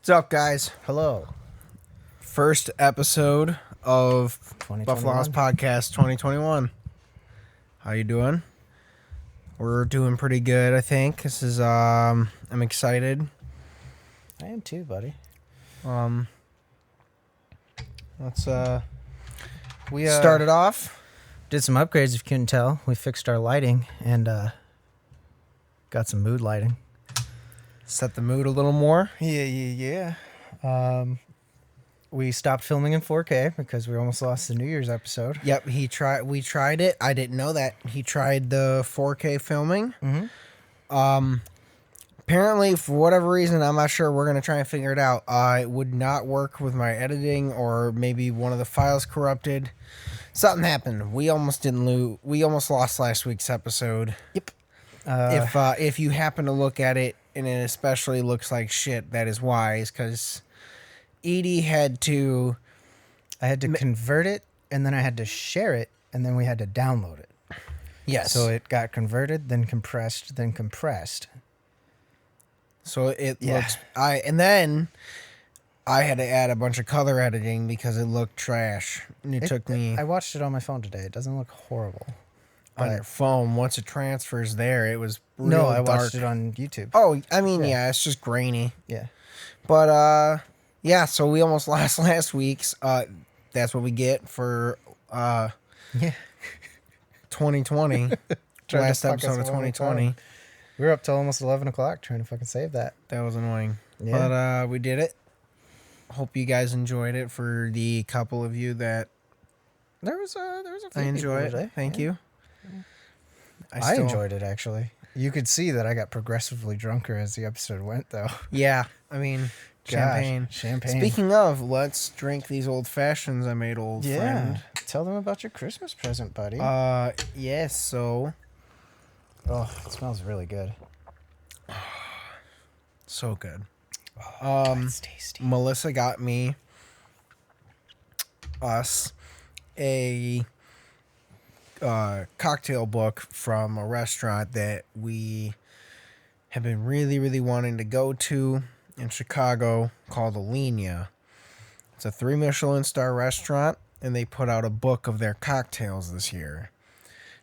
What's up, guys? Hello. First episode of 2021. Buffalo's Podcast 2021. How you doing? We're doing pretty good, I think. This is I'm excited. I am too, buddy. Let's We started off. did some upgrades, if you couldn't tell. We fixed our lighting and got some mood lighting. Set the mood a little more. Yeah. We stopped filming in 4K because we almost lost the New Year's episode. Yep, we tried it. I didn't know that. He tried the 4K filming. Mm-hmm. Apparently, for whatever reason, I'm not sure. We're going to try and figure it out. It would not work with my editing, or maybe one of the files corrupted. Something happened. We almost lost last week's episode. Yep. If you happen to look at it, and it especially looks like shit, that is why. Is because Edie had to... I had to convert it, and then I had to share it, and then we had to download it. Yes. So it got converted, then compressed, then compressed. So it looks... And then I had to add a bunch of color editing because it looked trash. And it took me... I watched it on my phone today. It doesn't look horrible. On your phone, once it transfers there, it was real No, I dark. watched it on YouTube. Oh, I mean, yeah, it's just grainy. Yeah. But, yeah, so we almost lost last week's. That's what we get for, Yeah. 2020. to Last fuck us episode of one more 2020. time. We were up till almost 11 o'clock trying to fucking save that. That was annoying. Yeah. But, we did it. Hope you guys enjoyed it. For the couple of you that There was a few I enjoy people it. today. Thank you. I enjoyed it, actually. You could see that I got progressively drunker as the episode went, though. Yeah, I mean, champagne. Champagne. Speaking of, let's drink these old fashions I made, old friend. Tell them about your Christmas present, buddy. Yes, so... Oh, it smells really good. So good. It's tasty. Melissa got us a cocktail book from a restaurant that we have been really, really wanting to go to in Chicago called Alenia. It's a 3 Michelin star restaurant, and they put out a book of their cocktails this year.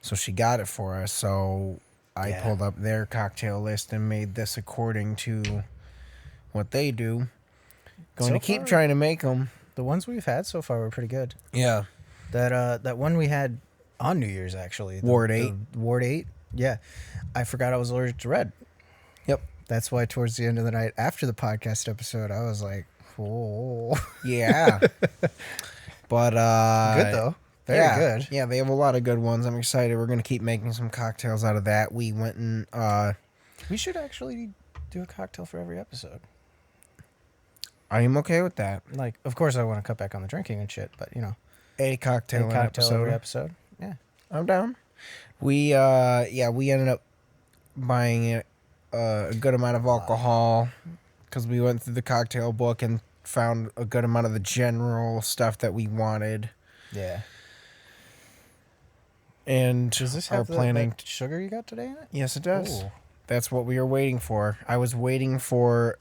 So she got it for us. So I pulled up their cocktail list and made this according to what they do. Going to keep trying to make them. The ones we've had so far were pretty good. Yeah. That one we had on New Year's, actually. Ward 8. Ward 8? Yeah. I forgot I was allergic to red. Yep. That's why towards the end of the night, after the podcast episode, I was like, whoa. Yeah. But, good, though. Very good. Yeah, they have a lot of good ones. I'm excited. We're going to keep making some cocktails out of that. We went and... we should actually do a cocktail for every episode. I am okay with that. Like, of course, I want to cut back on the drinking and shit, but, you know. A cocktail, every episode. Yeah. I'm down. We ended up buying a good amount of alcohol because we went through the cocktail book and found a good amount of the general stuff that we wanted. Yeah. And Does this are have planning... that sugar you got today in it? Yes, it does. Ooh. That's what we were waiting for. I was waiting for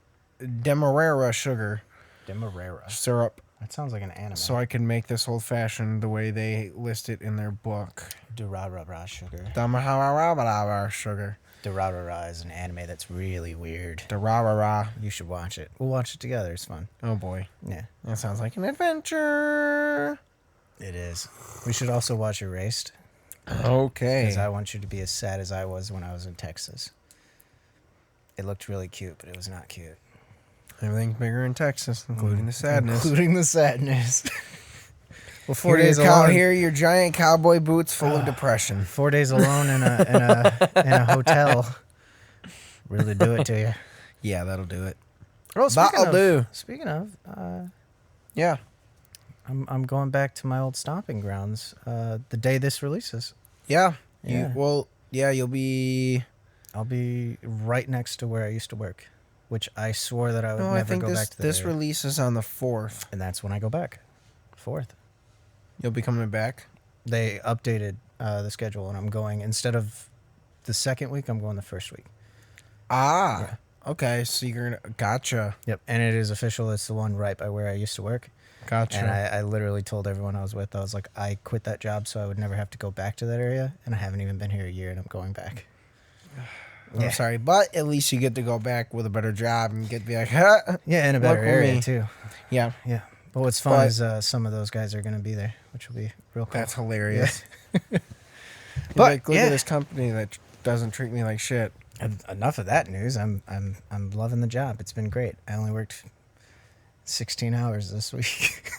Demerara sugar Demerara. syrup That sounds like an anime. so I could make this old fashioned the way they list it in their book. Demerara sugar. Demerara sugar. Demerara is an anime that's really weird. Demerara. You should watch it. We'll watch it together. It's fun. Oh boy. Yeah. That sounds like an adventure. It is. We should also watch Erased. Okay. Because I want you to be as sad as I was when I was in Texas. It looked really cute, but it was not cute. Everything's bigger in Texas, including the sadness. Including the sadness. Well, 4 Here days you alone. Here, your giant cowboy boots full of depression. 4 days alone in a hotel. Really do it to you. Yeah, that'll do it. Oh, That'll do. Speaking of, Yeah. I'm going back to my old stomping grounds the day this releases. Yeah. Yeah. You'll be... I'll be right next to where I used to work, which I swore that I would No, never I think go back to. this releases on the 4th. And that's when I go back. 4th. You'll be coming back? They updated the schedule, and I'm going, instead of the second week, I'm going the first week. Ah. Okay, so you're gonna gotcha. Yep, and it is official. It's the one right by where I used to work. Gotcha. And I literally told everyone I was with, I was like, I quit that job so I would never have to go back to that area, and I haven't even been here a year, and I'm going back. I'm sorry, but at least you get to go back with a better job and get to be like, huh? Yeah, in a better area me. too. Yeah. Yeah. But what's fun is some of those guys are going to be there, which will be real cool. That's hilarious. Yeah. But like, look at this company that doesn't treat me like shit. Enough of that news. I'm loving the job. It's been great. I only worked 16 hours this week.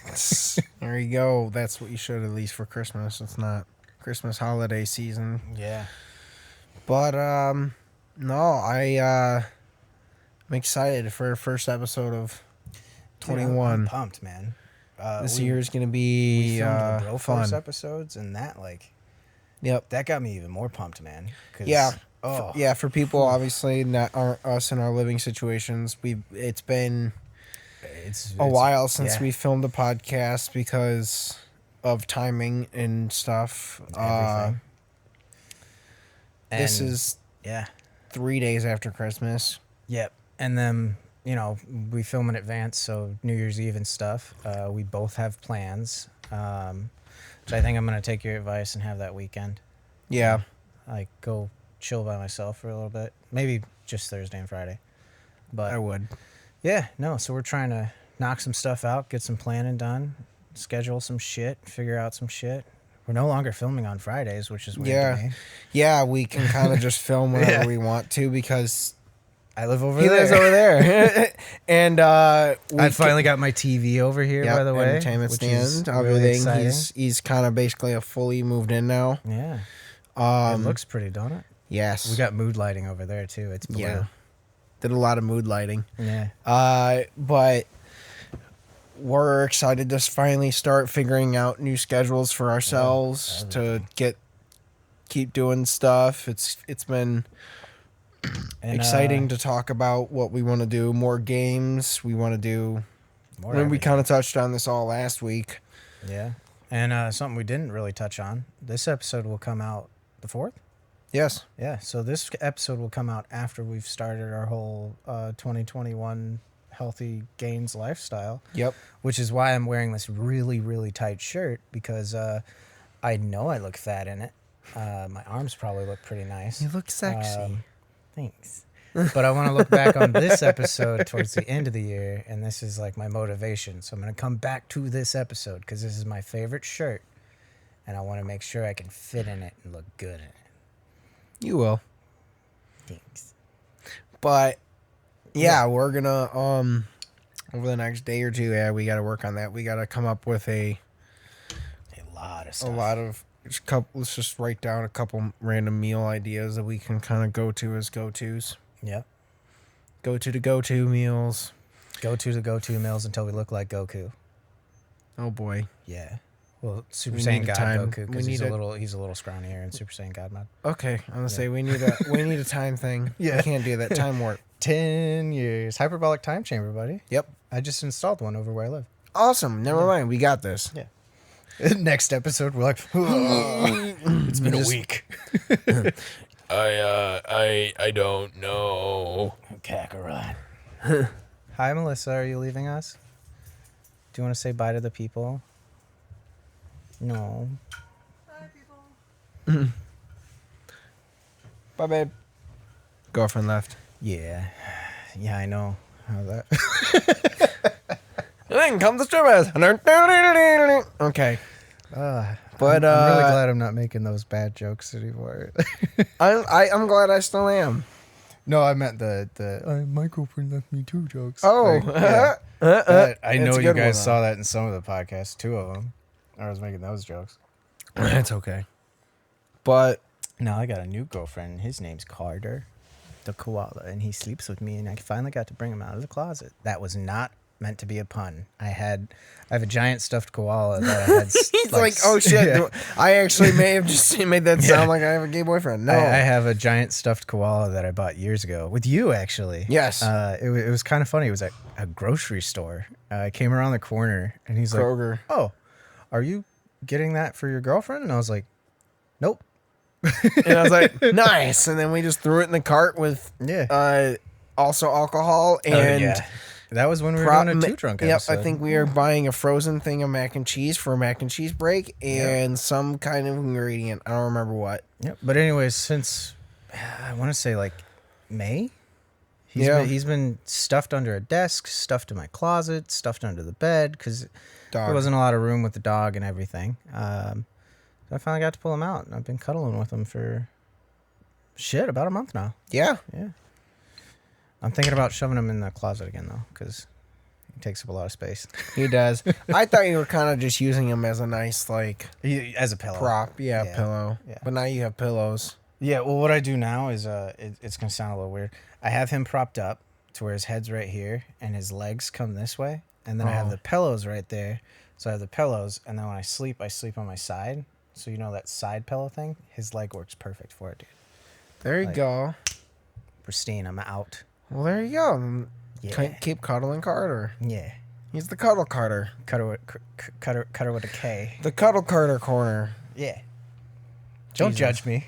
There you go. That's what you should, at least for Christmas. It's not Christmas holiday season. Yeah. But no, I'm excited for our first episode of 21. I'm pumped, man. This year is gonna be we filmed the Broforce fun episodes, and that Yep. that got me even more pumped, man. Yeah. Oh. Yeah, for people obviously not aren't us in our living situations, it's been a while since we filmed a podcast because of timing and stuff. Everything. This is 3 days after Christmas. Yep. And then, we film in advance, so New Year's Eve and stuff. We both have plans. So I think I'm going to take your advice and have that weekend. Yeah. Like, go chill by myself for a little bit. Maybe just Thursday and Friday. But I would. Yeah, no, so we're trying to knock some stuff out, get some planning done, schedule some shit, figure out some shit. We're no longer filming on Fridays, which is weird to me. Yeah, we can kind of just film whenever we want to because I live over he there. lives over there. And I finally got my TV over here, by the way. Entertainment stand, everything. Really he's kind of basically a fully moved in now. Yeah. It looks pretty, don't it? Yes. We got mood lighting over there, too. It's blue. Yeah. Did a lot of mood lighting. Yeah. But we're excited to finally start figuring out new schedules for ourselves to keep doing stuff. It's been exciting to talk about what we want to do. More games. We want to do. We kind of touched on this all last week. Yeah. And something we didn't really touch on. This episode will come out the 4th? Yes. Yeah, so this episode will come out after we've started our whole 2021 healthy gains lifestyle. Yep. Which is why I'm wearing this really, really tight shirt, because I know I look fat in it. My arms probably look pretty nice. You look sexy. Thanks. But I want to look back on this episode towards the end of the year, and this is like my motivation. So I'm going to come back to this episode because this is my favorite shirt, and I want to make sure I can fit in it and look good in it. You will. Thanks. But yeah, we're gonna over the next day or two, we gotta work on that. We gotta come up with a lot of stuff. Let's just write down a couple random meal ideas that we can kind of go to as go-tos. Yep. Go-to meals. Go-to the go-to meals until we look like Goku. Oh boy. Yeah. Well, Super Saiyan God Goku, because he's a little scrawnier in Super Saiyan God mode. Okay, I'm gonna say we need a time thing. Yeah, we can't do that. Time warp. 10 years. Hyperbolic time chamber, buddy. Yep. I just installed one over where I live. Awesome. Never mind. We got this. Yeah. Next episode, we're like, it's been a week. I don't know. Kakarot. Hi, Melissa. Are you leaving us? Do you want to say bye to the people? No. Bye, people. Bye, babe. Girlfriend left. Yeah. Yeah, I know. How that. Then comes the strippers. Okay. But I'm really glad I'm not making those bad jokes anymore. I'm glad I still am. No, I meant the my girlfriend left me 2 jokes. Oh. Like, I know you good guys one, saw that in some of the podcasts, 2 of them. I was making those jokes. That's okay. But now I got a new girlfriend. His name's Carter, the koala, and he sleeps with me, and I finally got to bring him out of the closet. That was not meant to be a pun. I have a giant stuffed koala that I had. He's like, oh shit! Yeah. I actually may have just made that sound like I have a gay boyfriend. No, I have a giant stuffed koala that I bought years ago with you, actually. Yes. It was kind of funny. It was at a grocery store. I came around the corner, and he's Kroger. like, "Oh, are you getting that for your girlfriend?" And I was like, "Nope." And I was like, nice. And then we just threw it in the cart with also alcohol, Oh, and yeah. That was when we were Prop- doing a two drunk Yep, episode. I think we are buying a frozen thing of mac and cheese for a mac and cheese break and some kind of ingredient. I don't remember what. Yep. But anyways, since I want to say like May, Yeah. he's been stuffed under a desk, stuffed in my closet, stuffed under the bed because there Dog. wasn't a lot of room with the dog and everything. So I finally got to pull him out, and I've been cuddling with him for about a month now. Yeah. Yeah. I'm thinking about shoving him in the closet again though, because he takes up a lot of space. He does. I thought you were kind of just using him as a nice like As a pillow. prop. Yeah, Yeah. pillow. Yeah. But now you have pillows. Yeah, well, what I do now is it's gonna sound a little weird. I have him propped up to where his head's right here and his legs come this way, and then I have Oh. the pillows right there. So I have the pillows, and then when I sleep on my side. So you know that side pillow thing? His leg works perfect for it, dude. There you Like- go. Pristine. I'm out. Well, there you go. Yeah. Keep cuddling Carter. Yeah. He's the Cuddle Carter. Cutter with a K. The Cuddle Carter corner. Yeah. Don't Jesus. judge me.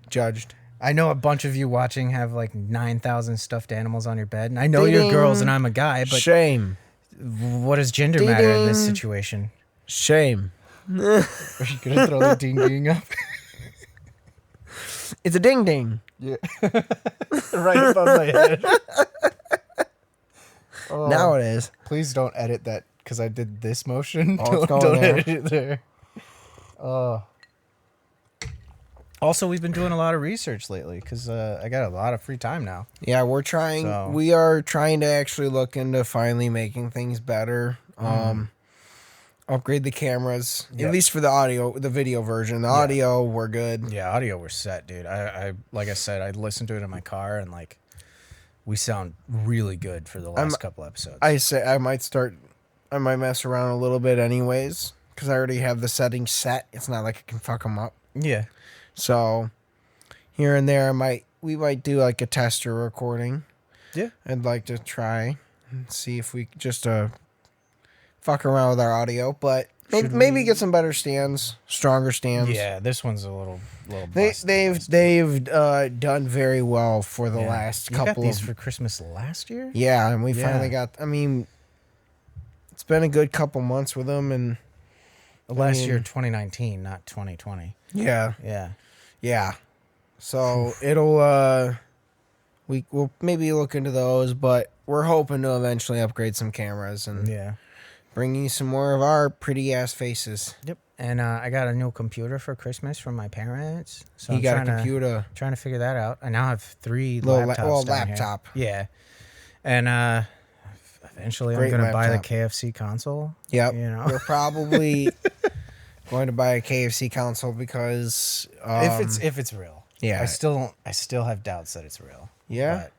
Judged. I know a bunch of you watching have like 9,000 stuffed animals on your bed, and I know Ding. you're girls and I'm a guy, but Shame. what does gender matter in this Ding. situation? Shame. Are you gonna throw the ding ding up? It's a ding ding. Yeah. Right above my head. Oh, Now it is. please don't edit that because I did this motion. Oh, it's don't going there. edit it there. Oh. Also, we've been doing a lot of research lately because I got a lot of free time now. Yeah, we're trying. So- We are trying to actually look into finally making things better. Upgrade the cameras, Yep. at least for the audio, the video version. The audio, we're good. Yeah, audio we're set, dude. I like I said, I listened to it in my car and like we sound really good for the last couple episodes. I say I might mess around a little bit anyways because I already have the settings set. It's not like I can fuck them up. yeah. So here and there, we might do like a tester recording. Yeah. I'd like to try and see if we just fuck around with our audio, but maybe get some better stands, stronger stands. Yeah, this one's a little They, busted. they've done very well for the last You couple got these of for Christmas last year? yeah, and we Yeah. finally got. I mean, it's been a good couple months with them, and Last mean- year 2019, not 2020. yeah, Yeah. So it'll we'll maybe look into those, but we're hoping to eventually upgrade some cameras and Yeah. bring you some more of our pretty ass faces. Yep. And I got a new computer for Christmas from my parents. So You I'm got a trying computer. trying to figure that out. I now have 3 Little laptops down here. laptop. Yeah. And eventually Great I'm going to buy the laptop. KFC console. Yep. You know. We're probably going to buy a KFC console because if it's real. yeah. I still have doubts that it's real. Yeah. But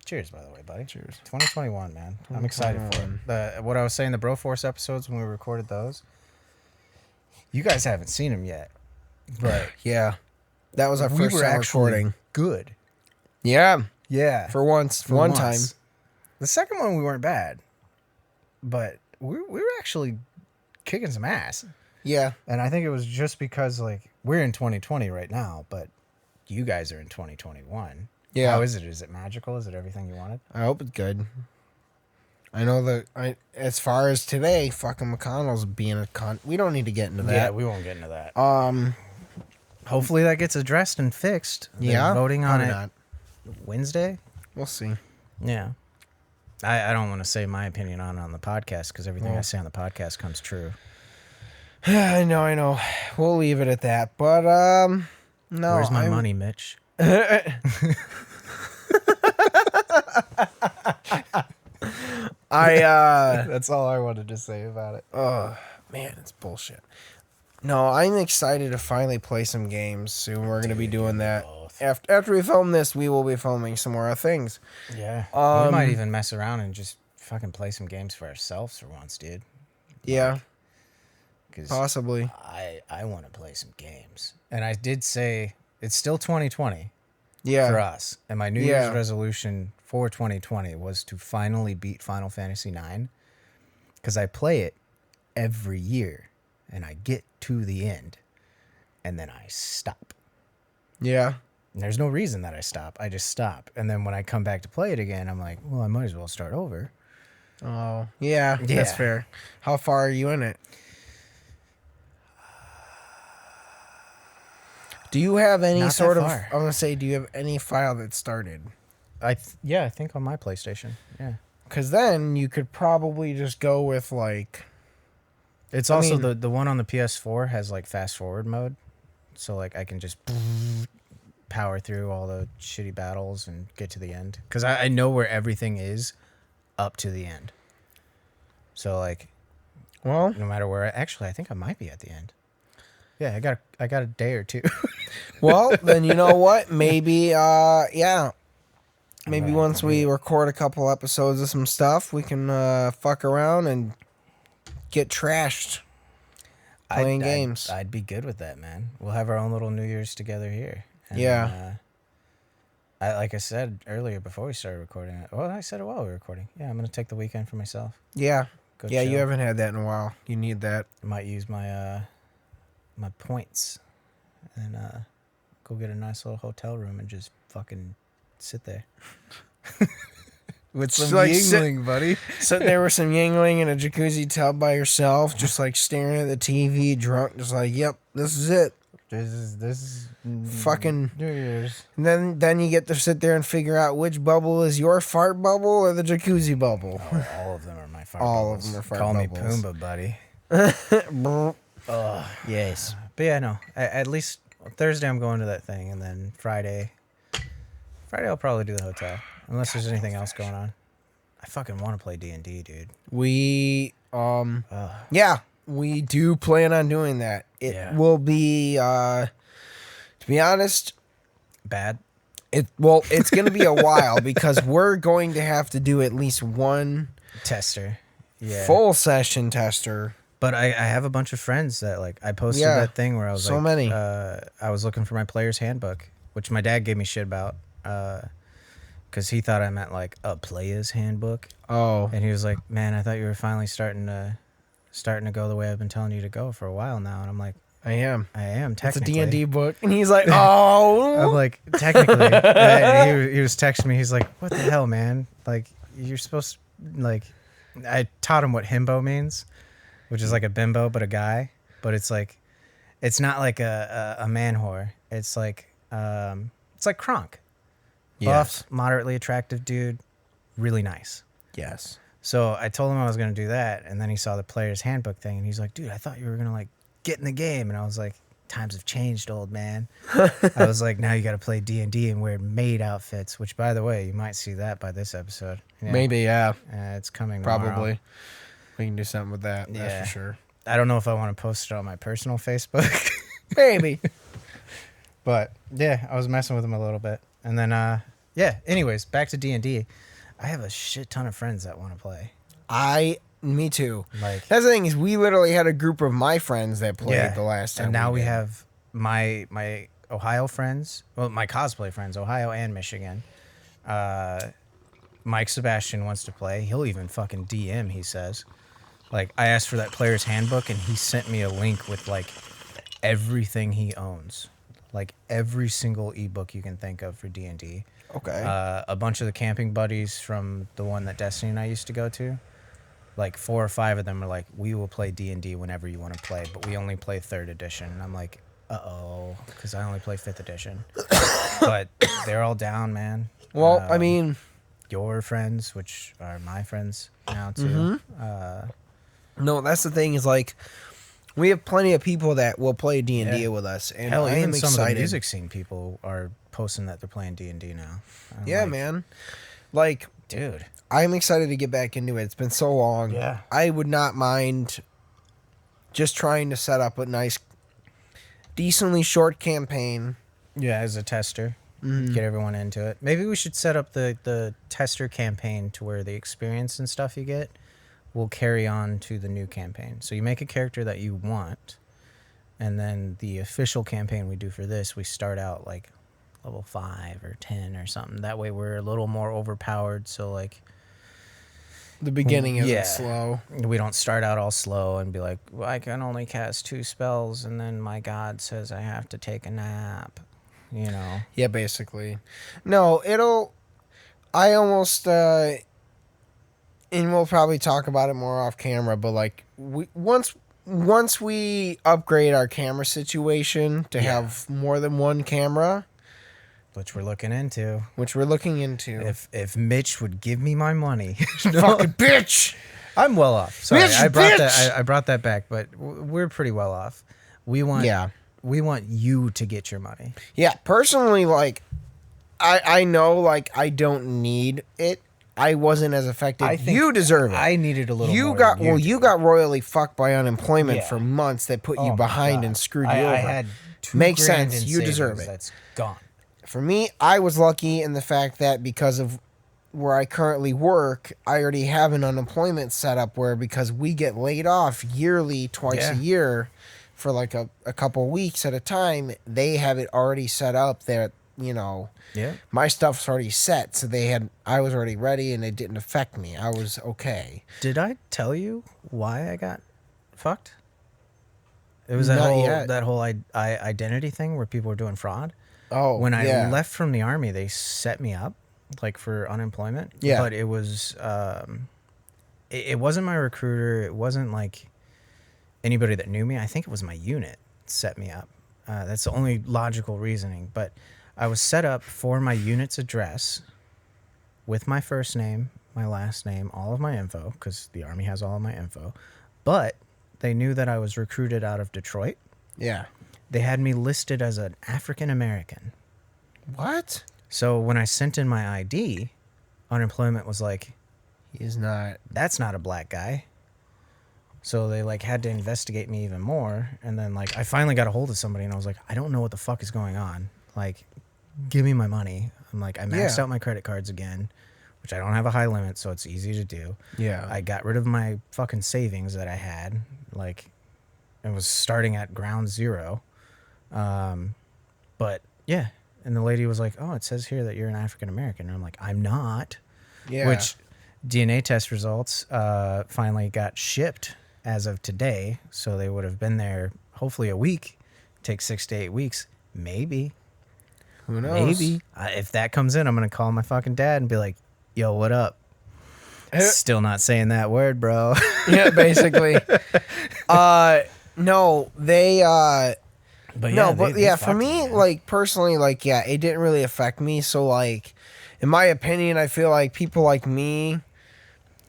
cheers, by the way, buddy. Cheers. 2021, man. I'm excited for it. What I was saying, the Broforce episodes when we recorded those, you guys haven't seen them yet, but Yeah. That was our we first were time actually recording. good. Yeah. Yeah, For once. for one once. time. The second one we weren't bad, but we were actually kicking some ass. Yeah. And I think it was just because like we're in 2020 right now, but you guys are in 2021. Yeah. How is it? Is it magical? Is it everything you wanted? I hope it's good. I know that as far as today, fucking McConnell's being a cunt. We don't need to get into Yeah, that. we won't get into that. Um, Hopefully that gets addressed and fixed. They're yeah. voting on Probably it not. Wednesday. We'll see. Yeah. I don't want to say my opinion on the podcast because everything I Well. say on the podcast comes true. I know. We'll leave it at that. But no. Where's my money, Mitch? That's all I wanted to say about it. Oh man, it's bullshit. No, I'm excited to finally play some games soon. We're gonna be doing that. both. After we film this, we will be filming some more things. Yeah. We might even mess around and just fucking play some games for ourselves for once, dude. Yeah, Because possibly. I want to play some games. And I did say it's still 2020 Yeah. for us. And my New Yeah. Year's resolution for 2020 was to finally beat Final Fantasy IX. Because I play it every year. And I get to the end. And then I stop. Yeah. There's no reason that I stop. I just stop. And then when I come back to play it again, I'm like, well, I might as well start over. Oh, yeah, that's Yeah. fair. How far are you in it? Do you have any Not that sort of? far. I'm gonna say, do you have any file that started? I think on my PlayStation. Yeah. Because then you could probably just go with like. It's I also mean- the one on the PS4 has like fast forward mode. So like I can just power through all the shitty battles and get to the end. Because I know where everything is up to the end. So like Well, no matter where actually I think I might be at the end. Yeah, I got a day or two. well, then you know what? Maybe, yeah. Maybe Right, once we record a couple episodes of some stuff, we can fuck around and get trashed playing games. I'd be good with that, man. We'll have our own little New Year's together here. And, Yeah. like I said earlier before we started recording. Well, I said it while we were recording. Yeah, I'm gonna take the weekend for myself. Yeah. Go Yeah, you chill. haven't had that in a while. You need that. I might use my my points and go get a nice little hotel room and just fucking sit there with Just some like Yingling, buddy. Sitting there with some Yingling in a jacuzzi tub by yourself, just like staring at the TV, drunk, just like, yep, this is it. This is Fucking. New Year's. And then you get to sit there and figure out which bubble is your fart bubble or the jacuzzi bubble. Oh, all of them are my fart All of bubbles. them are fart Call bubbles. me Pumbaa, buddy. Yes. But yeah, no. At least Thursday I'm going to that thing, and then Friday I'll probably do the hotel, unless there's anything else going on. I fucking want to play D&D, dude. We yeah, we do plan on doing that. It Yeah. will be to be honest, Bad. it's going to be a while because we're going to have to do at least one Tester. Yeah. full session tester. But I have a bunch of friends that like I posted Yeah, that thing where I was so like, many. I was looking for my player's handbook, which my dad gave me shit about, because he thought I meant like a player's handbook, Oh. and he was like, "Man, I thought you were finally starting to go the way I've been telling you to go for a while now." And I'm like, I am. I am It's a technically. D&D book. And he's like, "Oh." I'm like, technically. And he was texting me. He's like, "What the hell, man? Like, you're supposed to, like," I taught him what himbo means, which is like a bimbo but a guy. But it's like, it's not like a man whore. It's like Kronk. Yes. Buff, moderately attractive dude, really nice. Yes. So I told him I was going to do that, and then he saw the player's handbook thing, and he's like, "Dude, I thought you were going to like get in the game." And I was like, "Times have changed, old man." I was like, "Now you got to play D&D and wear maid outfits," which, by the way, you might see that by this episode. Yeah. Maybe, yeah. It's coming tomorrow. Probably. We can do something with that. Yeah. That's for sure. I don't know if I want to post it on my personal Facebook. Maybe. But yeah, I was messing with him a little bit. And then anyways, back to D&D. I have a shit ton of friends that want to play. Me too. Like, That's the thing is we literally had a group of my friends that played the last time. and now we did. have my Ohio friends, well, my cosplay friends, Ohio and Michigan. Mike Sebastian wants to play. He'll even fucking DM, he says. Like, I asked for that player's handbook, and he sent me a link with, like, everything he owns. Like, every single ebook you can think of for D&D. Okay. A bunch of the camping buddies from the one that Destiny and I used to go to. Like, 4 or 5 of them are like, "We will play D&D whenever you want to play, but we only play 3rd edition." And I'm like, uh-oh, because I only play 5th edition. But they're all down, man. Well, I mean, Your friends, which are my friends now, too. no, that's the thing is like we have plenty of people that will play D&D Yeah. with us, and Hell, I even am some of the excited. music scene people are posting that they're playing D&D now. I'm Yeah, like, man. Like, Dude. I'm excited to get back into it. It's been so long. Yeah. I would not mind just trying to set up a nice, decently short campaign. Yeah, as a tester. Get everyone into it. Maybe we should set up the tester campaign to where the experience and stuff you get will carry on to the new campaign. So you make a character that you want, and then the official campaign we do for this, we start out like level 5 or 10 or something. That way we're a little more overpowered, so like The beginning isn't Yeah. slow. we don't start out all slow and be like, "Well, I can only cast 2 spells, and then my god says I have to take a nap." you know. Yeah, basically. No, I almost, and we'll probably talk about it more off camera, but like, once we upgrade our camera situation to Yeah. have more than one camera, Which we're looking into. which we're looking into. If Mitch would give me my money. Fucking bitch! I'm well off. Sorry, Bitch, I brought bitch! that. I brought that back, but we're pretty well off. We want you to get your money. Yeah, personally, like, I know, like, I don't need it. I wasn't as affected. I think You deserve it. I needed a little. You more got than you got royally fucked by unemployment Yeah. for months that put Oh you my behind God. and screwed you I over. had $2 Makes grand sense. in You deserve savings it. That's gone. For me, I was lucky in the fact that because of where I currently work, I already have an unemployment set up where, because we get laid off yearly, twice a Yeah. year for like a couple weeks at a time, they have it already set up that, you know, Yeah. my stuff's already set. So I was already ready and it didn't affect me. I was okay. Did I tell you why I got fucked? It was Not yet. that whole identity thing where people were doing fraud. Oh, When I yeah. left from the army, they set me up like for unemployment. Yeah. But it was it wasn't my recruiter. It wasn't like anybody that knew me. I think it was my unit set me up. That's the only logical reasoning. But I was set up for my unit's address with my first name, my last name, all of my info, because the army has all of my info. But they knew that I was recruited out of Detroit. Yeah. They had me listed as an African American. What? So when I sent in my ID, unemployment was like, He's not. that's not a black guy. So they like had to investigate me even more. And then like I finally got a hold of somebody and I was like, I don't know what the fuck is going on. Like, give me my money. I'm like, I maxed Yeah. out my credit cards again, which I don't have a high limit, so it's easy to do. Yeah. I got rid of my fucking savings that I had. Like, it was starting at ground zero. But yeah. And the lady was like, oh, it says here that you're an African American. And I'm like, I'm not. Yeah. Which DNA test results finally got shipped as of today. So they would have been there hopefully a week. Take 6 to 8 weeks. Maybe. Who knows? Maybe. If that comes in, I'm going to call my fucking dad and be like, yo, what up? Still not saying that word, bro. Yeah, basically. No, they But no, yeah, but they yeah, for fucked me, man. like personally, like yeah, it didn't really affect me. So like, in my opinion, I feel like people like me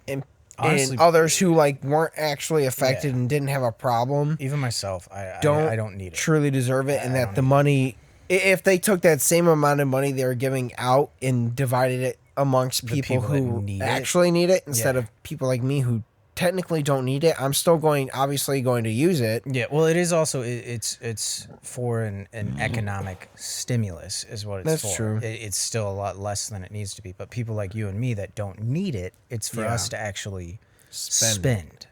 and Honestly, others who like weren't actually affected Yeah. and didn't have a problem even myself, I don't need it. truly deserve it, and I that don't the need money, if they took that same amount of money they were giving out and divided it amongst The people people that who need it. actually need it instead Yeah. of people like me who technically don't need it, I'm still obviously going to use it. Yeah, well, it is also it's for an economic stimulus is what it's That's for. true. It's still a lot less than it needs to be, but people like you and me that don't need it, it's for Yeah. us to actually Spend. spend.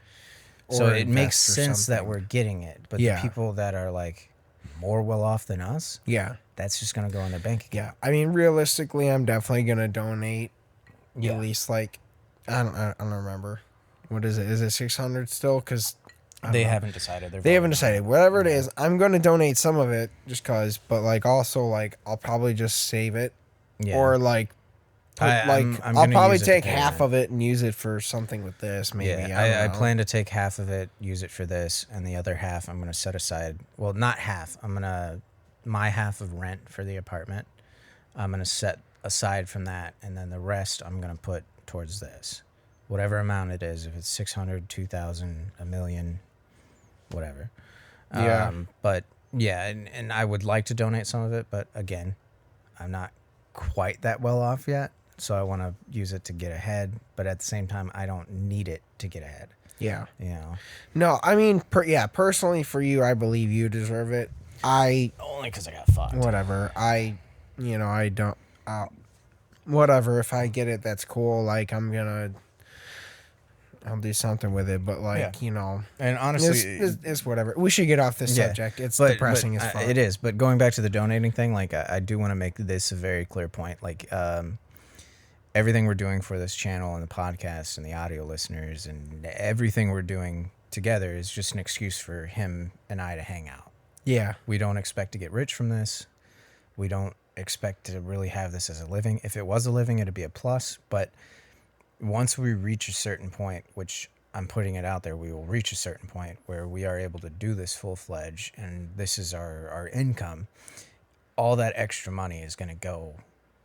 So Or it makes invest or sense that something. we're getting it, but Yeah. the people that are like more well off than us, Yeah. that's just gonna go in their bank Yeah, account. I mean, realistically, I'm definitely gonna donate Yeah. at least like I don't remember. What is it? Is it 600 still? Because They haven't decided. they haven't decided. Whatever it is, I'm gonna donate some of it just cause. But like also like I'll probably just save it Yeah. or like put, I'm I'll gonna probably use it to take pay half rent. of it and use it for something with this. Maybe Yeah, I don't I know. plan to take half of it, use it for this, and the other half I'm gonna set aside. Well, not half. My half of rent for the apartment. I'm gonna set aside from that, and then the rest I'm gonna put towards this, whatever amount it is. If it's 600, 2,000, a million, whatever. Yeah. But yeah, and I would like to donate some of it, but again, I'm not quite that well off yet. So I want to use it to get ahead, but at the same time, I don't need it to get ahead. Yeah. You know, No, I mean, personally for you, I believe you deserve it. only because I got fucked. Whatever. I don't. Whatever. If I get it, that's cool. Like I'll do something with it. But like Yeah. And honestly, it's whatever. We should get off this Yeah. subject. It's but- depressing but, as fuck. It is. But going back to the donating thing, like I do want to make this a very clear point. Like everything we're doing for this channel and the podcast and the audio listeners and everything we're doing together is just an excuse for him and I to hang out. Yeah. We don't expect to get rich from this. We don't expect to really have this as a living. If it was a living, it'd be a plus. But once we reach a certain point, which I'm putting it out there, we will reach a certain point where we are able to do this full-fledged and this is our income. All that extra money is going to go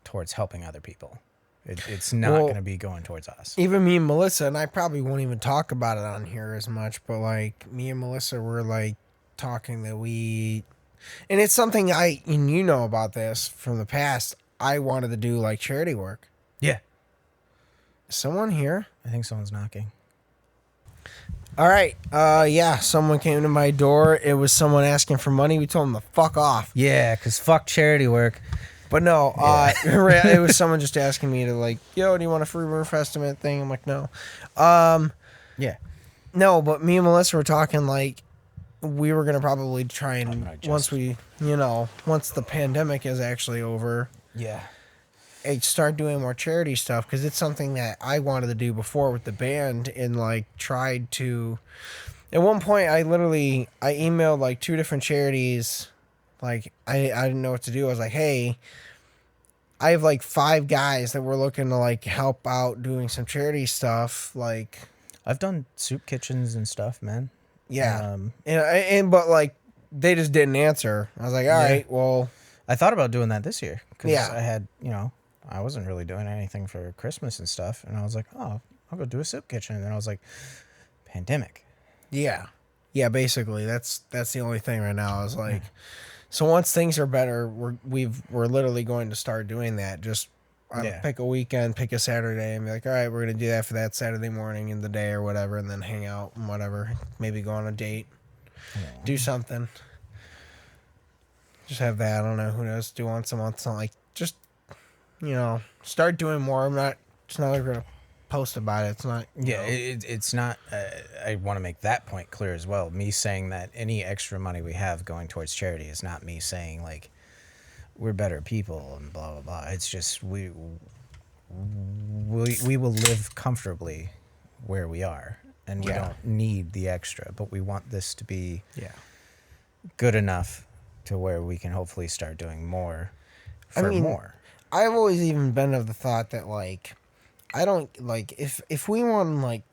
towards helping other people. It's not going to be going towards us. Even me and Melissa, and I probably won't even talk about it on here as much, but like me and Melissa were like talking that and it's something and you know about this from the past, I wanted to do like charity work. Yeah. Is someone here? I think someone's knocking. All right. Yeah, someone came to my door. It was someone asking for money. We told them to fuck off. Yeah, because fuck charity work. But no, it was someone just asking me to like, yo, do you want a free roof estimate thing? I'm like, no. Yeah. No, but me and Melissa were talking like we were going to probably try and once the pandemic is actually over, Yeah. start doing more charity stuff because it's something that I wanted to do before with the band and like tried to. At one point, I emailed like 2 different charities. Like I didn't know what to do. I was like, hey, I have like 5 guys that were looking to like help out doing some charity stuff. Like I've done soup kitchens and stuff, man. yeah, but like they just didn't answer. I was like, all right, well, I thought about doing that this year because Yeah. I had, I wasn't really doing anything for Christmas and stuff, and I was like, oh, I'll go do a soup kitchen, and then I was like, pandemic. yeah, basically that's the only thing right now. I was like, so once things are better, we're literally going to start doing that. Just pick a weekend, pick a Saturday, and be like, all right, we're gonna do that for that Saturday morning in the day or whatever, and then hang out and whatever. Maybe go on a date, do something. Just have that. I don't know. Who knows? Do once a month, something like just start doing more. It's not like we're gonna post about it. It's not. It's not. I want to make that point clear as well. Me saying that any extra money we have going towards charity is not me saying like we're better people and blah blah blah. It's just we will live comfortably where we are, and we don't need the extra. But we want this to be good enough to where we can hopefully start doing more more. I've always even been of the thought that like I don't like if we won like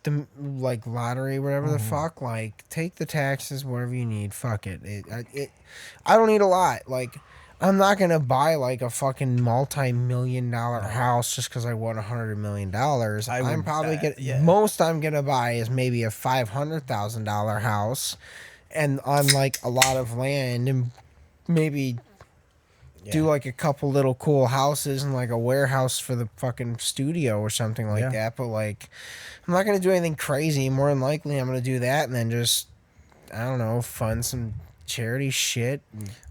the like lottery whatever the fuck, like take the taxes whatever you need, fuck it. I don't need a lot. Like I'm not gonna buy like a fucking multi-million-dollar house just because I won $100 million. I'm probably most I'm gonna buy is maybe a $500,000 house, and on like a lot of land, and maybe do like a couple little cool houses and like a warehouse for the fucking studio or something like that. But like, I'm not gonna do anything crazy. More than likely, I'm gonna do that and then just I don't know, fund some charity shit.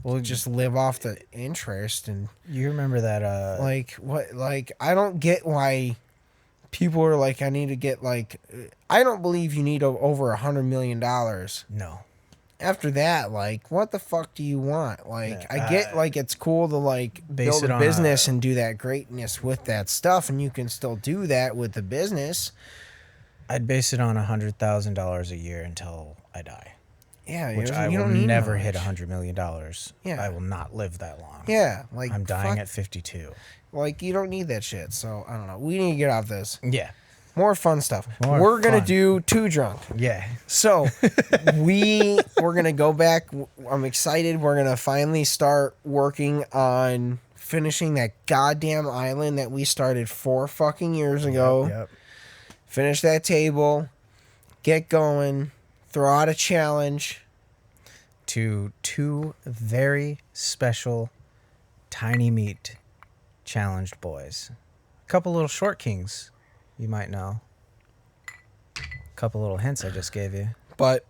We'll just live off the interest. And you remember that? Like what? Like I don't get why people are like, I need to get like. I don't believe you need over $100 million. No. After that, like, what the fuck do you want? Like, I get, like, it's cool to, like, build a business and do that greatness with that stuff, and you can still do that with the business. I'd base it on $100,000 a year until I die. Yeah, which I will never hit $100 million. Yeah. I will not live that long. Yeah, like, I'm dying at 52. Like, you don't need that shit, so, I don't know. We need to get off this. Yeah. More fun stuff. We're going to do Too Drunk. Yeah. So, we're going to go back. I'm excited. We're going to finally start working on finishing that goddamn island that we started 4 fucking years ago. Yep. Finish that table. Get going. Throw out a challenge. To 2 very special tiny meat challenged boys. A couple little short kings. You might know. A couple little hints I just gave you. But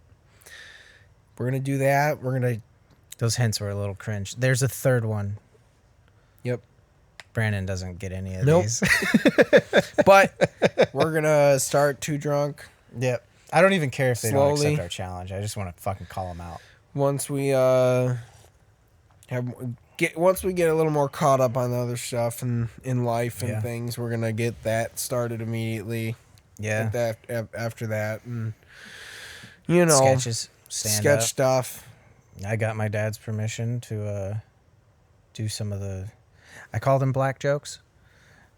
we're going to do that. We're going to... Those hints were a little cringe. There's a third one. Yep. Brandon doesn't get any of these. But we're going to start Too Drunk. Yep. I don't even care if they don't accept our challenge. I just want to fucking call them out. Once we once we get a little more caught up on the other stuff and in life and things, we're gonna get that started immediately. Yeah. After that, and sketches, sketch stuff. I got my dad's permission to do some of the. I call them black jokes.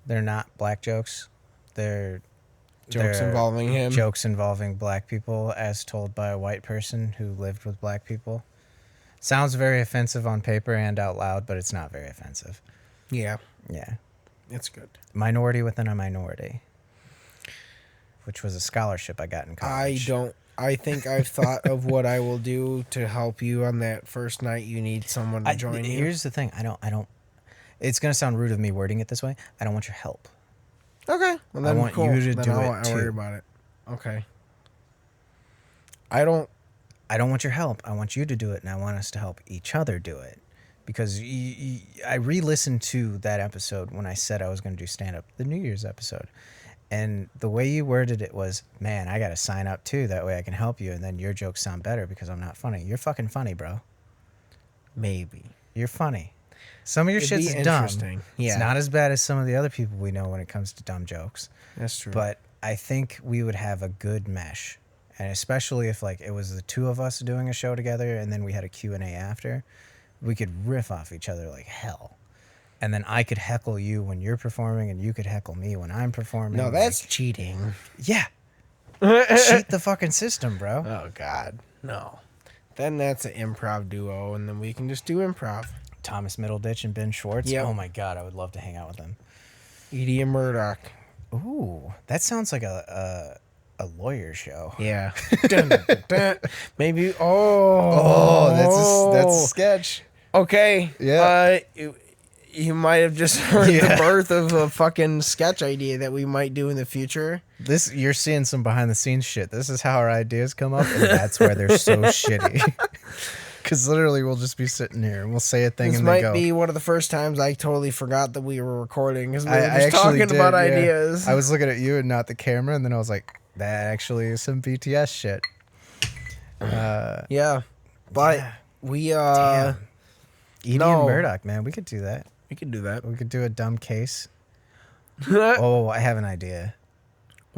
They're not black jokes. They're Jokes they're involving him. Jokes involving black people, as told by a white person who lived with black people. Sounds very offensive on paper and out loud, but it's not very offensive. Yeah, Yeah. it's good. Minority within a minority, which was a scholarship I got in college. I think I've thought of what I will do to help you on that first night you need someone to join you. Here's the thing. I don't. It's gonna sound rude of me wording it this way. I don't want your help. Okay. Well, then want cool. you to Then do I it, won't worry too. about it. Okay. I don't. I don't want your help. I want you to do it, and I want us to help each other do it. Because I re-listened to that episode when I said I was going to do stand-up, the New Year's episode. And the way you worded it was, man, I got to sign up too. That way I can help you, and then your jokes sound better because I'm not funny. You're fucking funny, bro. Maybe. You're funny. Some of your It'd be shit's dumb. interesting. Yeah. It's not as bad as some of the other people we know when it comes to dumb jokes. That's true. But I think we would have a good mesh. And especially if like it was the two of us doing a show together and then we had a Q&A after, we could riff off each other like hell. And then I could heckle you when you're performing and you could heckle me when I'm performing. no, like, that's cheating. yeah. Cheat the fucking system, bro. Oh, God. No. Then that's an improv duo, and then we can just do improv. Thomas Middleditch and Ben Schwartz. Yep. Oh my God, I would love to hang out with them. Edie and Murdoch. Ooh, that sounds like a lawyer show. Yeah. Dun, dun, dun. Maybe. Oh. That's a sketch. Okay. Yeah. You might have just heard Yeah. the birth of a fucking sketch idea that we might do in the future. This you're seeing some behind the scenes shit. This is how our ideas come up, and that's why they're so shitty. Because literally, we'll just be sitting here and we'll say a thing This and they might go. be one of the first times I totally forgot that we were recording because we were I just actually talking did, about yeah. ideas. I was looking at you and not the camera, and then I was like, "That actually is some BTS shit." Yeah, but Yeah. we Damn. Edie no. and Murdoch, man, we could do that. we could do that. We could do a dumb case. We'll Oh, I have an idea.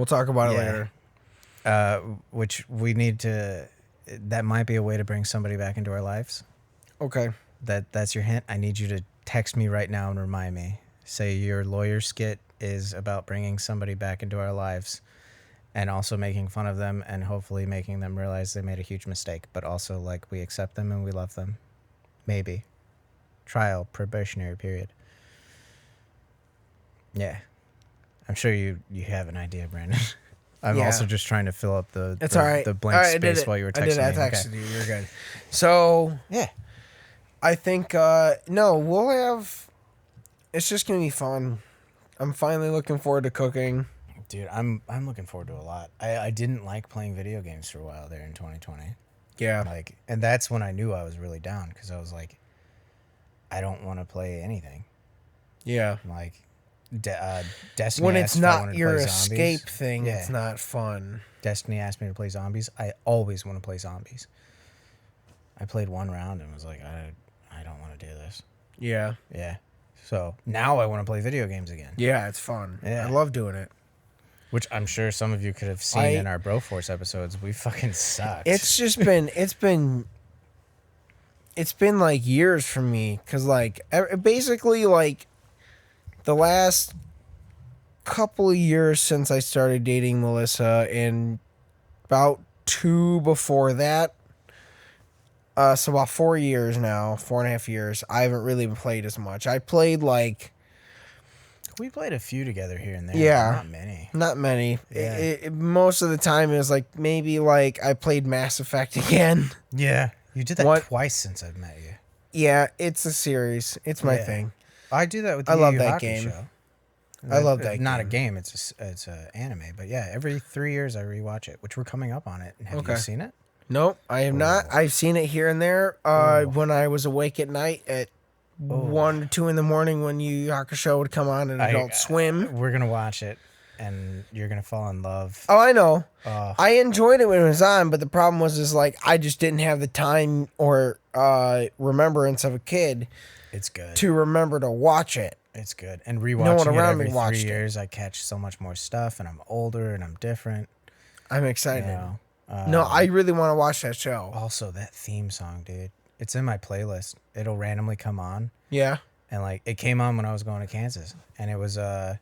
talk about it Yeah. later. Which we need to. That might be a way to bring somebody back into our lives. Okay. That's your hint. I need you to text me right now and remind me. Say your lawyer skit is about bringing somebody back into our lives and also making fun of them and hopefully making them realize they made a huge mistake, but also like we accept them and we love them. Maybe. Trial, probationary period. Yeah. I'm sure you have an idea, Brandon. I'm Yeah. also just trying to fill up the It's all right. the blank All right, I did space it. while you were texting I did. I me. texted you. You're good. So Yeah. I think no, we'll have. It's just gonna be fun. I'm finally looking forward to cooking. Dude, I'm looking forward to a lot. I didn't like playing video games for a while there in 2020. Yeah. Like, and that's when I knew I was really down because I was like, I don't want to play anything. Yeah. Like, Destiny. When asked it's if I not wanted to your play zombies. escape thing, Yeah. it's not fun. Destiny asked me to play zombies. I always want to play zombies. I played one round and was like, I don't want to do this. Yeah. Yeah. So now I want to play video games again. Yeah, it's fun. Yeah. I love doing it. Which I'm sure some of you could have seen in our Broforce episodes. We fucking sucked. It's just been it's been like years for me because like basically like the last couple of years since I started dating Melissa and about 2 before that, so about 4 years now, 4.5 years, I haven't really played as much. I played like We played a few together here and there. Yeah. But not many. not many. Yeah. Most of the time it was like maybe like I played Mass Effect again. Yeah. You did that What? twice since I've met you. Yeah, it's a series. It's my Yeah. thing. I do that with the I love Yu Yu that Haku game. Show. I love that Not a game. game. It's a anime. But yeah, every 3 years I rewatch it, which we're coming up on it. Have Okay. you seen it? Nope, I have not. I've seen it here and there. When I was awake at night at 1 or 2 in the morning when Yu Yu Hakusho would come on and Adult Swim. We're gonna watch it, and you're gonna fall in love. Oh, I know. Oh. I enjoyed it when it was on, but the problem was like I just didn't have the time or remembrance of a kid It's good. to remember to watch it. It's good. And one rewatching it around me every watched 3 it. years, I catch so much more stuff, and I'm older and I'm different. I'm You excited. know. No, I really want to watch that show. Also, that theme song, dude. It's in my playlist. It'll randomly come on, Yeah. and like it came on when I was going to Kansas, and it was I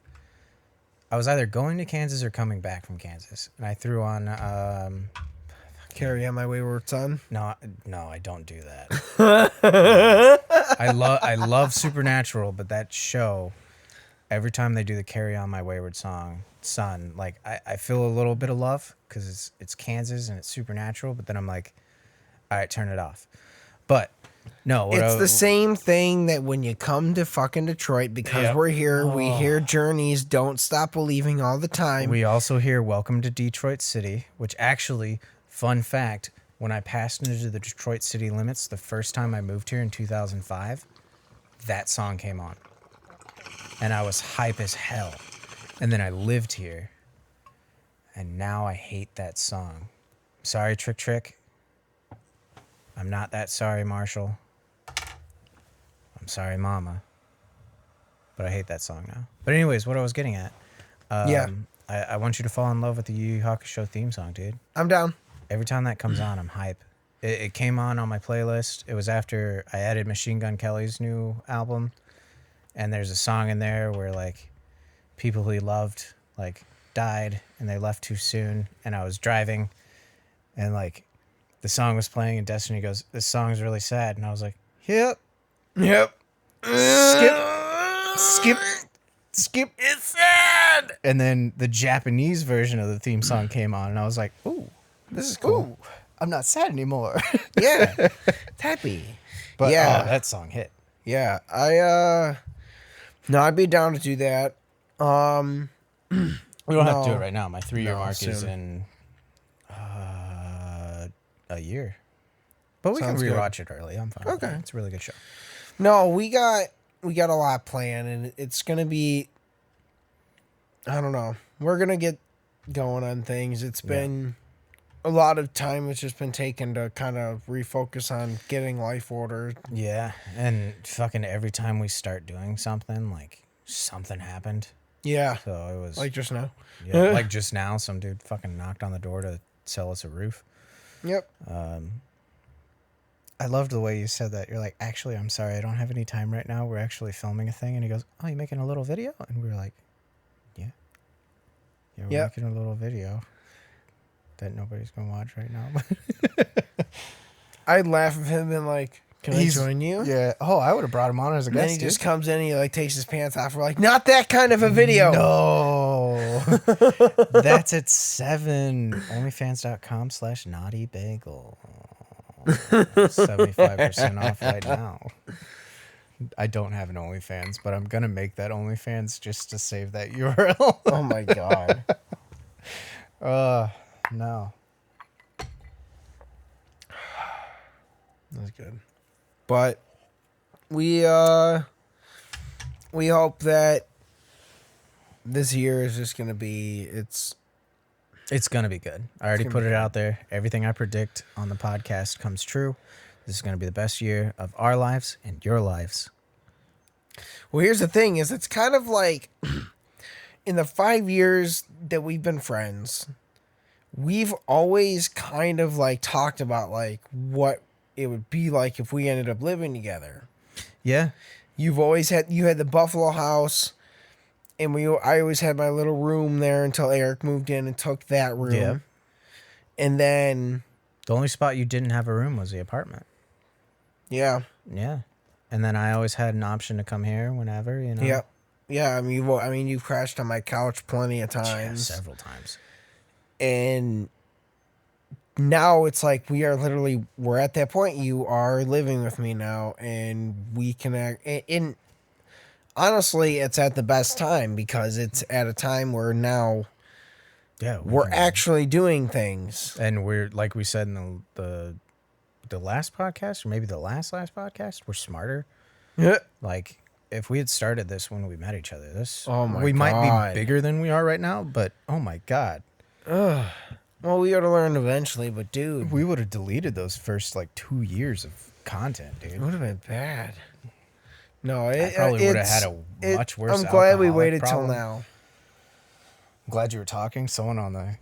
was either going to Kansas or coming back from Kansas, and I threw on Carry On My Wayward Son. no, I don't do that. I love Supernatural, but that show, every time they do the Carry On My Wayward Son, like I feel a little bit of love because it's Kansas and it's Supernatural, but then I'm like, all right, turn it off. But no, It's the same thing that when you come to fucking Detroit, because Yep. we're here, we hear Journey's Don't Stop Believing all the time. We also hear Welcome to Detroit City, which actually, fun fact, when I passed into the Detroit city limits the first time I moved here in 2005, that song came on. And I was hype as hell. And then I lived here. And now I hate that song. Sorry, Trick Trick. I'm not that sorry, Marshall. I'm sorry, Mama. But I hate that song now. But anyways, what I was getting at. Yeah. I want you to fall in love with the Yu Yu Hakusho theme song, dude. I'm down. Every time that comes on, I'm hype. It came on my playlist. It was after I added Machine Gun Kelly's new album. And there's a song in there where, like, people he loved, like, died and they left too soon. And I was driving and, like, the song was playing and Destiny goes, this song's really sad. And I was like, yep. Yep. Skip. It's sad. And then the Japanese version of the theme song came on. And I was like, ooh, this is cool. I'm not sad anymore. Yeah. It's happy. But Yeah. that song hit. Yeah. No, I'd be down to do that. We don't have to do No. it right now. My 3-year No, mark is soon. in a year. But we Sounds can good. rewatch it early. I'm fine. with Okay. that. It's a really good show. No, we got a lot planned, and it's gonna be. I don't know. We're gonna get going on things. It's been a lot of time. It's just been taken to kind of refocus on getting life ordered. Yeah. And fucking every time we start doing something, like something happened. Yeah, So it was like just now. yeah, like just now, some dude fucking knocked on the door to sell us a roof. Yep. I loved the way you said that. You're like, actually, I'm sorry, I don't have any time right now. We're actually filming a thing. And he goes, oh, you making a little video? And we were like, yeah. Yeah, we're Yep. making a little video that nobody's going to watch right now. I'd laugh at him and like, can I join you? Yeah. Oh, I would have brought him on as a And then guest. he just comes in and he like takes his pants off. We're like, not that kind of a video. No. That's at 7. Onlyfans.com/naughtybagel. 75% off right now. I don't have an OnlyFans, but I'm going to make that OnlyFans just to save that URL. Oh my god. No. That's good. But we hope that this year is just gonna be It's going to be good. I already gonna put be it good. out there. Everything I predict on the podcast comes true. This is going to be the best year of our lives and your lives. Well, here's the thing: is it's kind of like in the 5 years that we've been friends, we've always kind of like talked about like what it would be like if we ended up living together. Yeah. You had the Buffalo house, and I always had my little room there until Eric moved in and took that room. Yeah. And then The only spot you didn't have a room was the apartment. yeah. Yeah. And then I always had an option to come here whenever, you know. Yep. Yeah, I mean, you've crashed on my couch plenty of Yeah, times. several times. And now it's like we're at that point. You are living with me now, and we can act. And honestly, it's at the best time because it's at a time where now Yeah. we're actually doing things. and we're like we said in the last podcast, or maybe the last podcast, we're smarter. Yeah. Like if we had started this when we met each other, Oh my we might God. be bigger than we are right now, but oh my god. Well, we got to learn eventually, but dude, We would have deleted those first like 2 years of content, it dude. would have been bad. No, I probably would have had a much worse. I'm glad we alcoholic waited problem. till now. I'm glad you were talking. Someone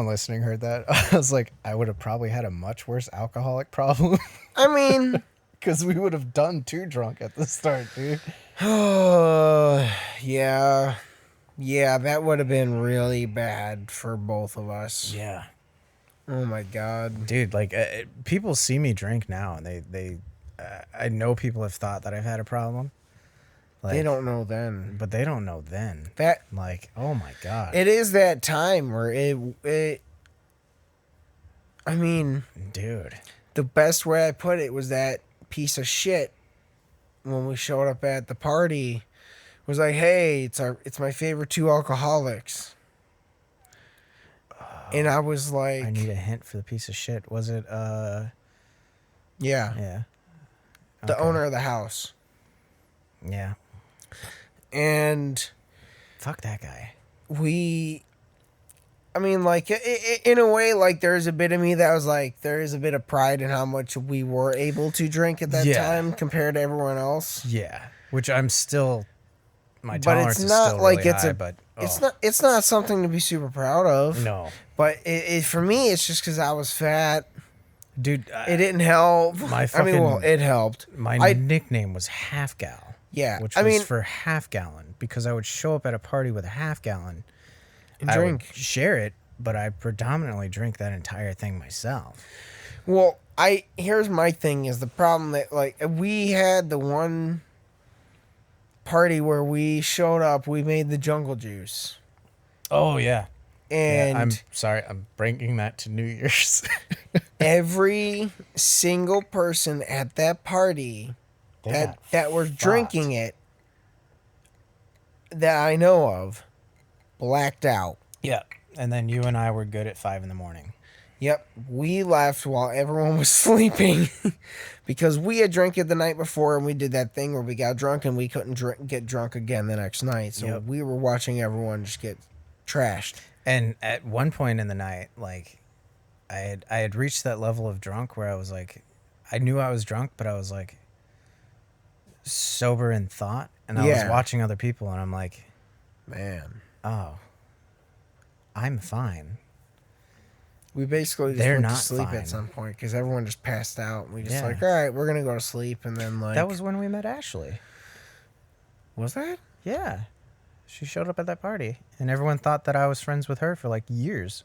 listening heard that. I was like, I would have probably had a much worse alcoholic problem. I mean, Because we would have done too drunk at the start, dude. Yeah. Yeah, that would have been really bad for both of us. Yeah. Oh my God. Dude, like, people see me drink now, and I know people have thought that I've had a problem. Like, They don't know then. But they don't know then. That Like, oh my God. it is that time where it I mean, Dude. the best way I put it was that piece of shit when we showed up at the party was like, "Hey, it's my favorite two alcoholics." And I was like, I need a hint for the piece of shit. Was it, yeah, yeah. the Okay. owner of the house. Yeah. And Fuck that guy. I mean, like, in a way, like, there's a bit of me that was like, there is a bit of pride in how much we were able to drink at that Yeah. time compared to everyone else. Yeah. Which I'm still, my But tolerance it's is not still like really it's high, a, but it's not something to be super proud of. No. But for me, it's just because I was fat. Dude, It didn't help. my I mean, well, fucking- it helped. my nickname was HalfGal. Yeah, Which I was mean, for half gallon, because I would show up at a party with a half gallon. and I would drink. share it, but I predominantly drink that entire thing myself. Well, here's my thing is the problem that, like, we had the one party where we showed up, we made the jungle juice. Oh yeah. And I'm sorry, I'm bringing that to New Year's. every single person at that party that was drinking it that I know of blacked out. Yeah. And then you and I were good at 5 a.m. Yep, we left while everyone was sleeping because we had drank it the night before and we did that thing where we got drunk and we couldn't get drunk again the next night. So Yep. we were watching everyone just get trashed. And at one point in the night, like, I had reached that level of drunk where I was like, I knew I was drunk, but I was like sober in thought, and I was Yeah. watching other people, and I'm like, Man, oh, I'm fine. we basically just They're went to not sleep fine. at some point because everyone just passed out. And we just Yeah. like, all right, we're gonna go to sleep, and then like That was when we met Ashley. was that? Yeah. She showed up at that party, and everyone thought that I was friends with her for like years.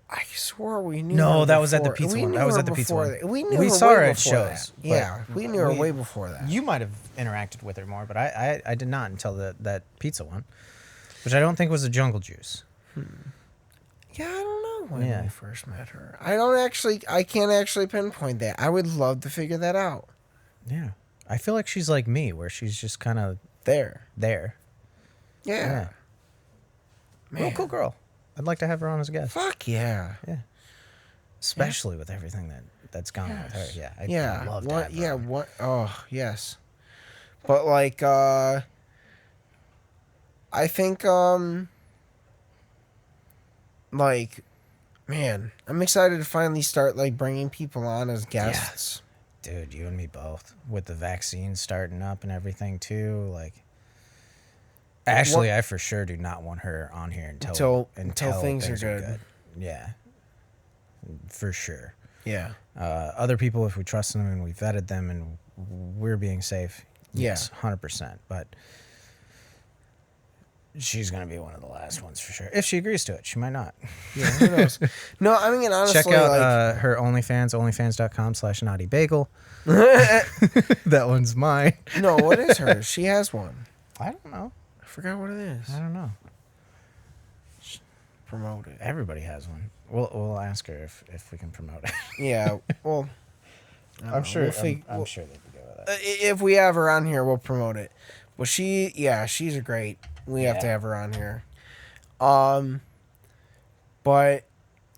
I swore we knew. No, her that was at the before- pizza we one. knew That was her at the pizza before one. that. We knew We her saw way her at before shows, that. but Yeah, we knew her we- way before that. You might have interacted with her more, but I did not until that pizza one, which I don't think was a jungle juice. Yeah, I don't know when Yeah. we first met her. I can't actually pinpoint that. I would love to figure that out. Yeah. I feel like she's like me, where she's just kind of There. there. Yeah. Man. Real cool girl. I'd like to have her on as a guest. Fuck yeah. Yeah. Especially with everything that's gone on with her. Yeah. I'd Yeah. love to What? have her Yeah. on. What? Oh, yes. But like, I think, like, man, I'm excited to finally start like bringing people on as guests. Dude, you and me both. With the vaccine starting up and everything too, like. Actually, I for sure do not want her on here until things are good. Yeah. For sure. Yeah. Other people, if we trust them and we vetted them and we're being safe, yes, 100%. But she's going to be one of the last ones for sure. If she agrees to it, she might not. Yeah. Who knows? No, I mean honestly, Check out like, her OnlyFans, onlyfans.com/naughtybagel. That one's mine. no, what is hers? She has one. I don't know. I forgot what it is. I don't know. Promote it. Everybody has one. We'll ask her if we can promote it. Yeah. Well, I don't know. I'm sure. We'll I'm sure they'd be good with that. if we have her on here, we'll promote it. Well, she's a great. We have to Yeah. have her on here. But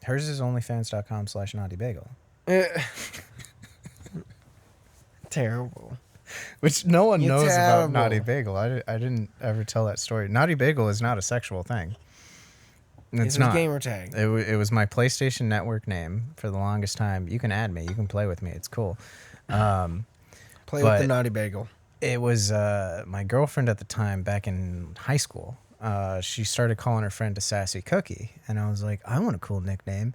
Hers is onlyfans.com/naughtybagel. terrible. Which no one You're knows about terrible. Naughty Bagel. I didn't ever tell that story. Naughty Bagel is not a sexual thing. It's a not. gamer tag. It was my PlayStation Network name for the longest time. You can add me. You can play with me. It's cool. Play with but- the naughty bagel. It was my girlfriend at the time back in high school. She started calling her friend a Sassy Cookie. And I was like, I want a cool nickname.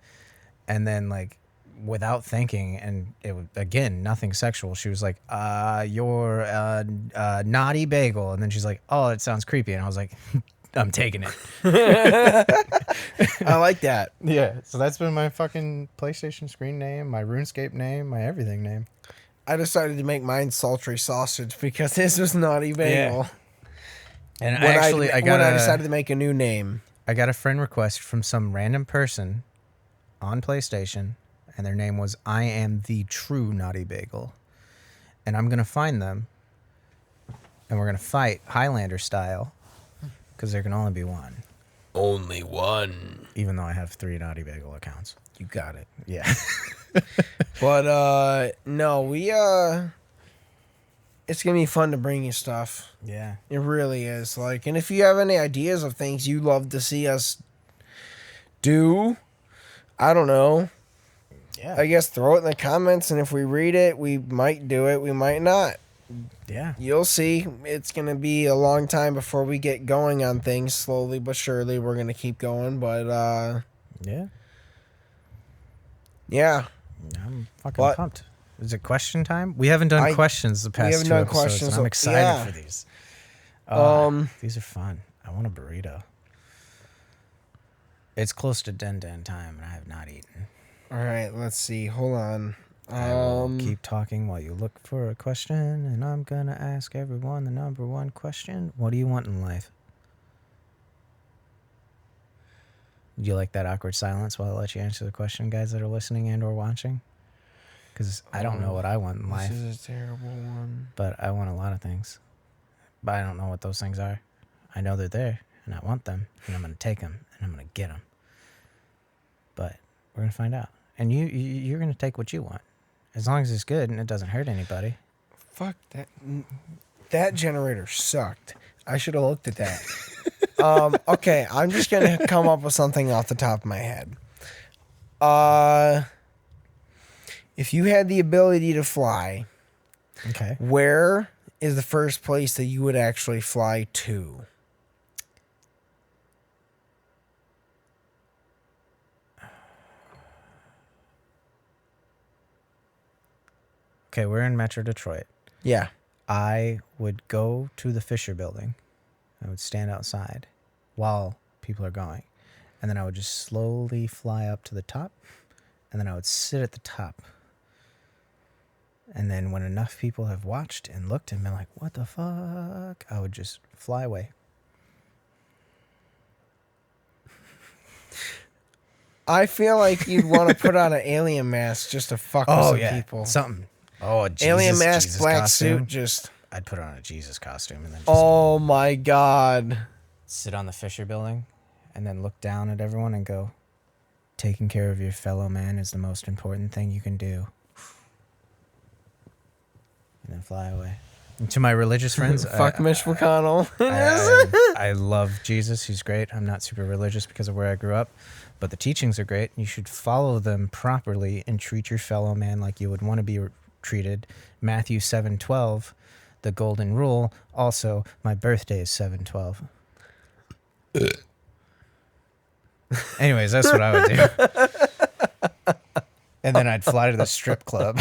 And then, like, without thinking, and it was, again, nothing sexual. She was like, "You're a naughty bagel," and then she's like, "Oh, it sounds creepy," and I was like, "I'm taking it." I like that. Yeah, so that's been my fucking PlayStation screen name, my RuneScape name, my everything name. I decided to make mine sultry sausage because this was naughty bagel. And When when I decided to make a new name. I got a friend request from some random person on PlayStation, and their name was "I am the true naughty bagel," and I'm gonna find them, and we're gonna fight Highlander style, because there can only be one. Only one. Even though I have 3 naughty bagel accounts. You got it. Yeah. But no, we it's gonna be fun to bring you stuff. Yeah. It really is. Like, and if you have any ideas of things you'd love to see us do, I don't know. Yeah. I guess throw it in the comments, and if we read it, we might do it. We might not. Yeah. You'll see. It's gonna be a long time before we get going on things. Slowly but surely, we're gonna keep going. But Yeah. yeah. I'm fucking What? pumped. Is it question time? We haven't done questions the past haven't 2 done episodes, questions, and I'm so- excited yeah. for these. These are fun. I want a burrito. It's close to den time, and I have not eaten. All right. Let's see. Hold on. I will keep talking while you look for a question, and I'm gonna ask everyone the number one question. What do you want in life? Do you like that awkward silence while I let you answer the question, guys that are listening and or watching? Because I don't know what I want in life, This is a terrible one. but I want a lot of things. But I don't know what those things are. I know they're there, and I want them, and I'm going to take them, and I'm going to get them. But we're going to find out. And you're going to take what you want. As long as it's good and it doesn't hurt anybody. Fuck that. That generator sucked. I should have looked at that. Okay, I'm just gonna come up with something off the top of my head. If you had the ability to fly, Okay. where is the first place that you would actually fly to? Okay, we're in Metro Detroit. Yeah. I would go to the Fisher Building. I would stand outside while people are going. And then I would just slowly fly up to the top. And then I would sit at the top. And then when enough people have watched and looked and been like, what the fuck? I would just fly away. I feel like you'd want to put on an alien mask just to fuck with some people. Something. Oh, a Jesus, Alien mask, Jesus black costume. suit, just... I'd put on a Jesus costume and then just Oh my god. sit on the Fisher Building and then look down at everyone and go, taking care of your fellow man is the most important thing you can do. And then fly away. And to my religious friends, Fuck Mitch McConnell. I love Jesus. He's great. I'm not super religious because of where I grew up, but the teachings are great. You should follow them properly and treat your fellow man like you would want to be treated. Matthew 7:12, the golden rule. Also, my birthday is 7/12. Anyways, that's what I would do. And then I'd fly to the strip club.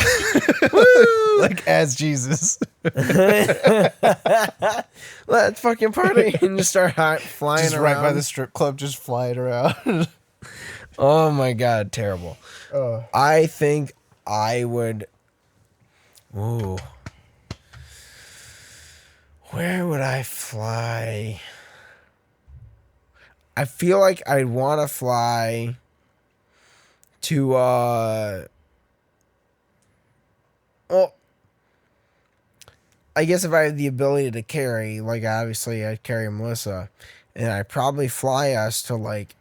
Like as Jesus. Let's fucking party and just start flying Just around. right by the strip club, just fly it around. Oh my god, terrible. I think I would... Ooh. Where would I fly? I feel like I'd want to fly to, well, I guess if I had the ability to carry, like, obviously I'd carry Melissa, and I'd probably fly us to, like,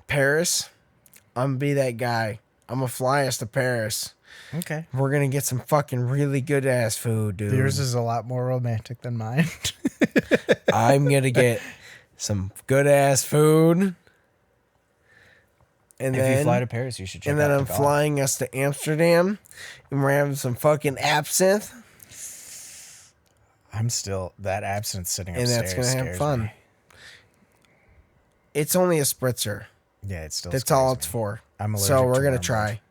Paris. I'm gonna be that guy. I'm gonna fly us to Paris. Okay. We're gonna get some fucking really good ass food, dude. Yours is a lot more romantic than mine. I'm gonna get some good ass food. And If then you fly to Paris, you should check and then out I'm Bagel. flying us to Amsterdam, and we're having some fucking absinthe, I'm still that absinthe sitting and upstairs. that's gonna have scares fun. me. It's only a spritzer. Yeah, it's still. That's all scares it's me. for. I'm allergic. So we're to gonna wormwood. try.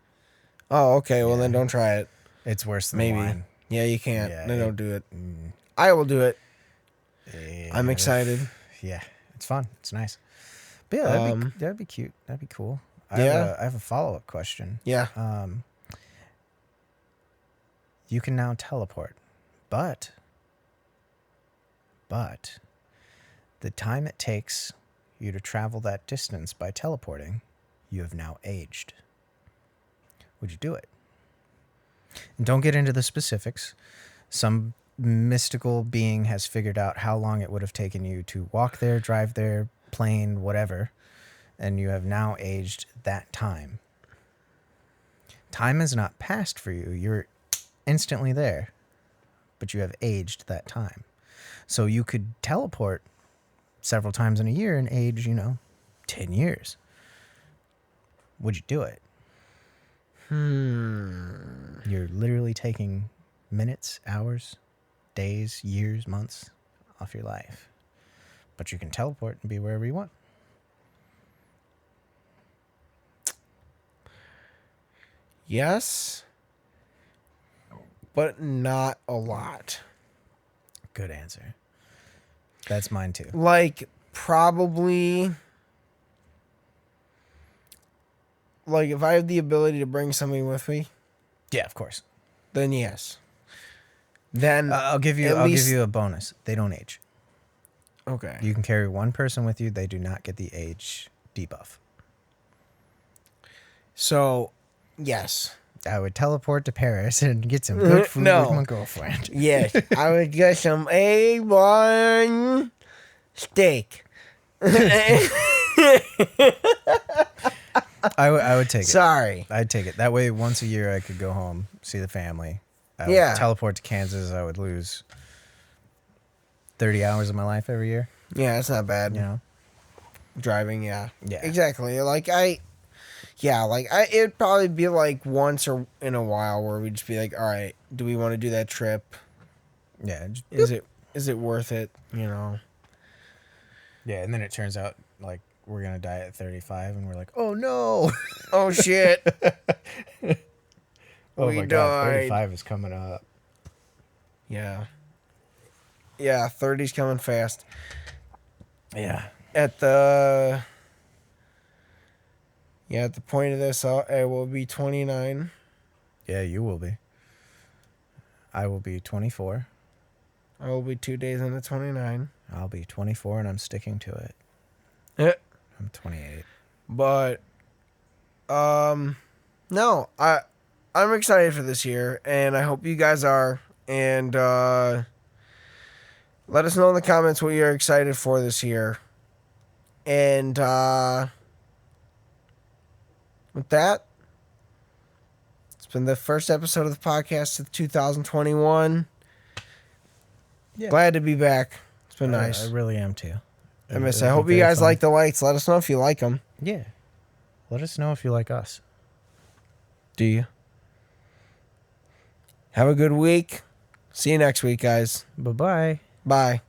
Oh, okay. Well, Yeah. then don't try it. It's worse than Maybe. wine. Yeah, you can't. Yeah, then it- don't do it. I will do it. I'm Yeah. excited. Yeah, it's fun. It's nice. But yeah, that'd be cute. That'd be cool. I have a follow-up question. Yeah. You can now teleport, but the time it takes you to travel that distance by teleporting, you have now aged. Would you do it? And don't get into the specifics. Some mystical being has figured out how long it would have taken you to walk there, drive there, plane, whatever, and you have now aged that time. Time has not passed for you. You're instantly there, but you have aged that time. So you could teleport several times in a year and age, 10 years. Would you do it? You're literally taking minutes, hours, days, years, months off your life. But you can teleport and be wherever you want. Yes. But not a lot. Good answer. That's mine too. Like, probably. Like, if I have the ability to bring somebody with me, Yeah, of course. then yes. Then I'll give you a bonus. They don't age. Okay. You can carry one person with you. They do not get the age debuff. So, yes. I would teleport to Paris and get some good food No. with my girlfriend. Yes. I would get some A1 steak. I would take it. Sorry. I'd take it. That way, once a year, I could go home, see the family. I would Yeah. teleport to Kansas. I would lose 30 hours of my life every year. Yeah, it's not bad. Driving, yeah. Yeah. Exactly. It'd probably be like once or in a while where we'd just be like, all right, do we want to do that trip? Yeah. Is it worth it? Yeah, and then it turns out like we're gonna die at 35, and we're like, oh no. Oh shit. Oh We my god, died. 35 is coming up. Yeah. Yeah, 30's coming fast. Yeah. At the point of this, I will be 29. Yeah, you will be. I will be 24. I will be 2 days into 29. I'll be 24, and I'm sticking to it. Eh. I'm 28. But, no, I'm excited for this year, and I hope you guys are. And let us know in the comments what you're excited for this year. And with that, it's been the first episode of the podcast of 2021. Yeah. Glad to be back. It's been nice. I really am too. I hope you guys like the lights. Let us know if you like them. Yeah. Let us know if you like us. Do you? Have a good week. See you next week, guys. Bye-bye. Bye.